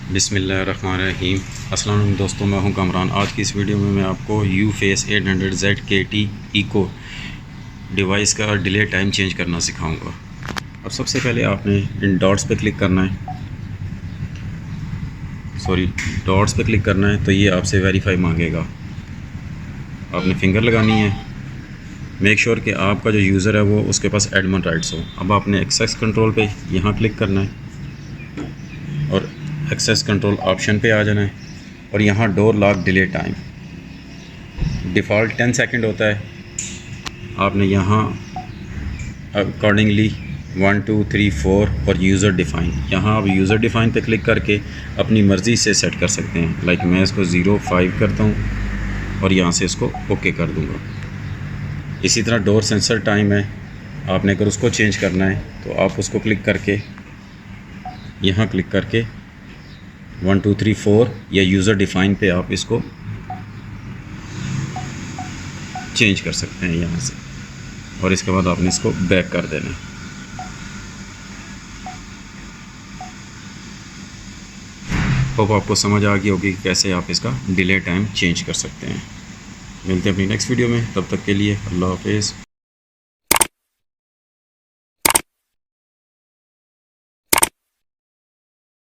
बिस्मिल्लाहिर्रहमानिर्रहीम। अस्सलाम वालेकुम दोस्तों, मैं हूं कामरान। आज की इस वीडियो में मैं आपको UFS 800Z KT eco device का डिले टाइम चेंज करना सिखाऊंगा। अब सबसे पहले आपने इन डॉट्स पे क्लिक करना है, डॉट्स पे क्लिक करना है। तो ये आपसे वेरीफाई मांगेगा, आपने फिंगर लगानी है। मेक श्योर कि आपका जो यूज़र है वो उसके पास एडमिन राइट्स हो। अब आपने एक्सेस कंट्रोल पे यहाँ क्लिक करना है और एक्सेस कंट्रोल ऑप्शन पे आ जाना है और यहाँ door lock delay time default 10 second होता है। आपने यहाँ अकॉर्डिंगली 1 2 3 4 और यूज़र डिफ़ाइन, यहाँ आप यूज़र डिफ़ाइन पे क्लिक करके अपनी मर्ज़ी से सेट कर सकते हैं। लाइक मैं इसको 0.5 करता हूँ और यहाँ से इसको ओके कर दूँगा। इसी तरह डोर सेंसर टाइम है, आपने अगर उसको चेंज करना है तो आप उसको क्लिक करके यहाँ क्लिक करके 1 2 3 4 या यूज़र डिफ़ाइन पे आप इसको चेंज कर सकते हैं यहाँ से। और इसके बाद आपने इसको बैक कर देना है। होप आपको समझ आ गई होगी कि कैसे आप इसका डिले टाइम चेंज कर सकते हैं। मिलते हैं अपनी नेक्स्ट वीडियो में, तब तक के लिए अल्लाह हाफ़िज़।